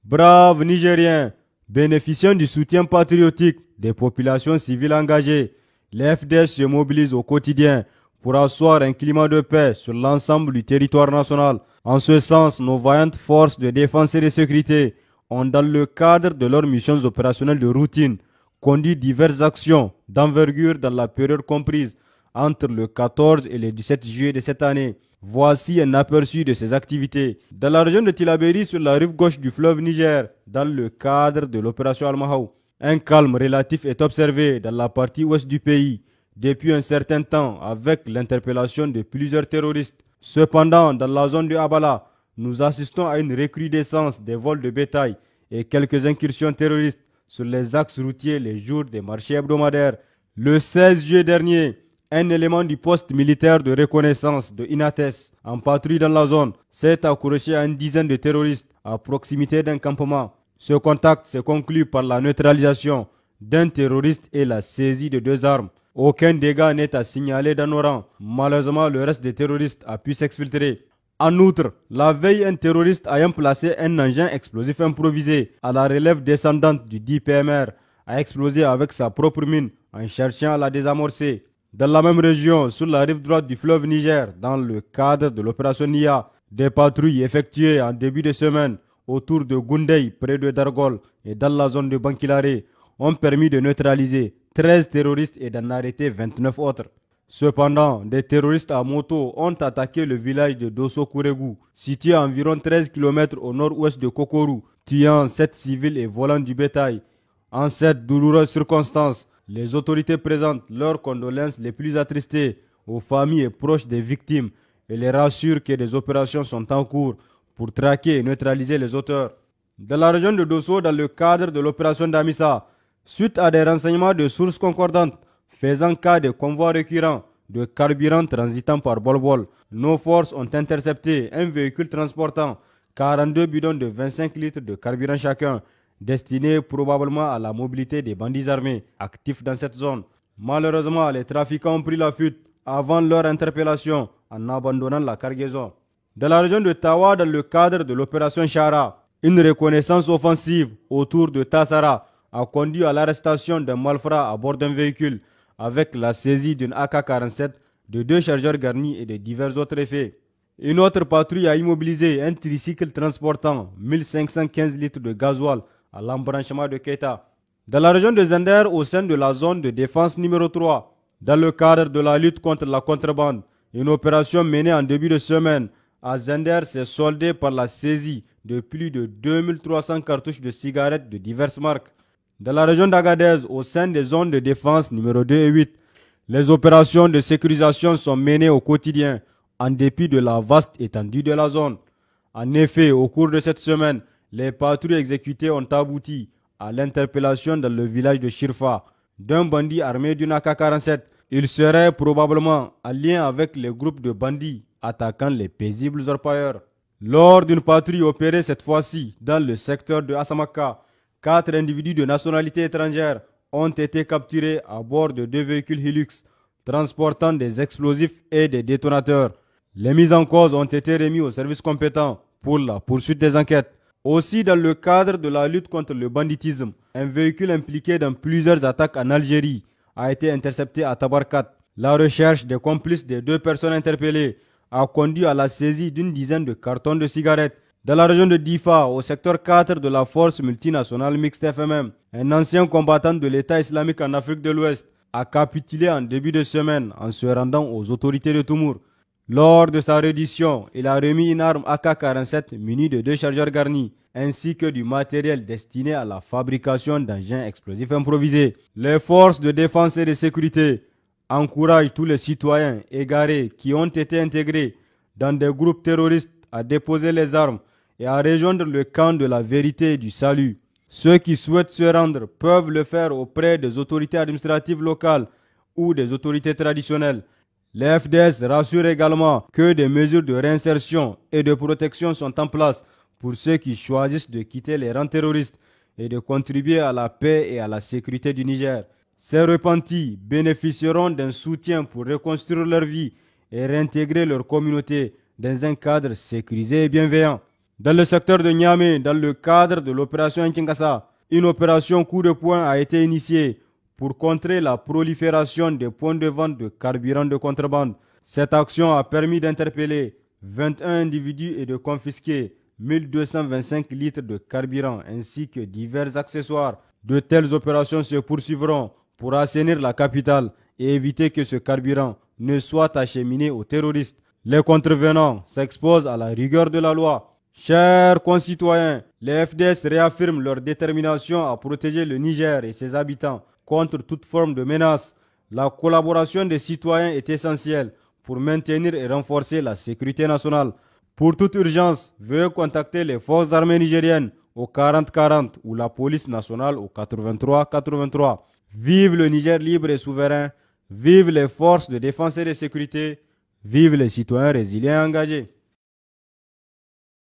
Braves Nigériens, bénéficiant du soutien patriotique des populations civiles engagées, les FDS se mobilisent au quotidien pour asseoir un climat de paix sur l'ensemble du territoire national. En ce sens, nos vaillantes forces de défense et de sécurité ont, dans le cadre de leurs missions opérationnelles de routine, conduit diverses actions d'envergure dans la période comprise entre le 14 et le 17 juillet de cette année. Voici un aperçu de ces activités. Dans la région de Tillabéri, sur la rive gauche du fleuve Niger, dans le cadre de l'opération Al-Mahou, un calme relatif est observé dans la partie ouest du pays depuis un certain temps avec l'interpellation de plusieurs terroristes. Cependant, dans la zone de Abala, nous assistons à une recrudescence des vols de bétail et quelques incursions terroristes sur les axes routiers les jours des marchés hebdomadaires. Le 16 juillet dernier, un élément du poste militaire de reconnaissance de Inates, en patrouille dans la zone, s'est accroché à une dizaine de terroristes à proximité d'un campement. Ce contact s'est conclu par la neutralisation d'un terroriste et la saisie de 2 armes. Aucun dégât n'est à signaler dans nos rangs. Malheureusement, le reste des terroristes a pu s'exfiltrer. En outre, la veille, un terroriste ayant placé un engin explosif improvisé à la relève descendante du dit PMR a explosé avec sa propre mine en cherchant à la désamorcer. Dans la même région, sur la rive droite du fleuve Niger, dans le cadre de l'opération NIA, des patrouilles effectuées en début de semaine autour de Goundey, près de Dargol et dans la zone de Bankilare, ont permis de neutraliser 13 terroristes et d'en arrêter 29 autres. Cependant, des terroristes à moto ont attaqué le village de Dosso Kouregou, situé à environ 13 km au nord-ouest de Kokorou, tuant 7 civils et volant du bétail. En cette douloureuse circonstance, les autorités présentent leurs condoléances les plus attristées aux familles et proches des victimes et les rassurent que des opérations sont en cours pour traquer et neutraliser les auteurs. Dans la région de Dosso, dans le cadre de l'opération Damissa, suite à des renseignements de sources concordantes faisant cas de convois récurrents de carburant transitant par Bol-Bol, nos forces ont intercepté un véhicule transportant 42 bidons de 25 litres de carburant chacun, destinés probablement à la mobilité des bandits armés actifs dans cette zone. Malheureusement, les trafiquants ont pris la fuite avant leur interpellation en abandonnant la cargaison. Dans la région de Tawa, dans le cadre de l'opération Chara, une reconnaissance offensive autour de Tassara a conduit à l'arrestation d'un malfrat à bord d'un véhicule avec la saisie d'une AK-47, de 2 chargeurs garnis et de divers autres effets. Une autre patrouille a immobilisé un tricycle transportant 1515 litres de gasoil à l'embranchement de Keita. Dans la région de Zender, au sein de la zone de défense numéro 3, dans le cadre de la lutte contre la contrebande, une opération menée en début de semaine à Zender s'est soldée par la saisie de plus de 2300 cartouches de cigarettes de diverses marques. Dans la région d'Agadez, au sein des zones de défense numéro 2 et 8, les opérations de sécurisation sont menées au quotidien, en dépit de la vaste étendue de la zone. En effet, au cours de cette semaine, les patrouilles exécutées ont abouti à l'interpellation dans le village de Shirfa d'un bandit armé d'une AK-47. Il serait probablement en lien avec les groupes de bandits attaquant les paisibles orpailleurs. Lors d'une patrouille opérée cette fois-ci dans le secteur de Asamaka, 4 individus de nationalité étrangère ont été capturés à bord de 2 véhicules Hilux transportant des explosifs et des détonateurs. Les mises en cause ont été remises aux services compétents pour la poursuite des enquêtes. Aussi, dans le cadre de la lutte contre le banditisme, un véhicule impliqué dans plusieurs attaques en Algérie a été intercepté à Tabarkat. La recherche des complices des 2 personnes interpellées a conduit à la saisie d'une dizaine de cartons de cigarettes. Dans la région de Difa, au secteur 4 de la force multinationale mixte FMM, un ancien combattant de l'État islamique en Afrique de l'Ouest a capitulé en début de semaine en se rendant aux autorités de Toumour. Lors de sa reddition, il a remis une arme AK-47 munie de 2 chargeurs garnis, ainsi que du matériel destiné à la fabrication d'engins explosifs improvisés. Les forces de défense et de sécurité encouragent tous les citoyens égarés qui ont été intégrés dans des groupes terroristes à déposer les armes et à rejoindre le camp de la vérité et du salut. Ceux qui souhaitent se rendre peuvent le faire auprès des autorités administratives locales ou des autorités traditionnelles. Les FDS rassurent également que des mesures de réinsertion et de protection sont en place pour ceux qui choisissent de quitter les rangs terroristes et de contribuer à la paix et à la sécurité du Niger. Ces repentis bénéficieront d'un soutien pour reconstruire leur vie et réintégrer leur communauté dans un cadre sécurisé et bienveillant. Dans le secteur de Niamey, dans le cadre de l'opération Nkinkasa, une opération coup de poing a été initiée pour contrer la prolifération des points de vente de carburant de contrebande. Cette action a permis d'interpeller 21 individus et de confisquer 1225 litres de carburant ainsi que divers accessoires. De telles opérations se poursuivront pour assainir la capitale et éviter que ce carburant ne soit acheminé aux terroristes. Les contrevenants s'exposent à la rigueur de la loi. Chers concitoyens, les FDS réaffirment leur détermination à protéger le Niger et ses habitants contre toute forme de menace. La collaboration des citoyens est essentielle pour maintenir et renforcer la sécurité nationale. Pour toute urgence, veuillez contacter les forces armées nigériennes au 4040 ou la police nationale au 8383. Vive le Niger libre et souverain, vive les forces de défense et de sécurité, vive les citoyens résilients et engagés.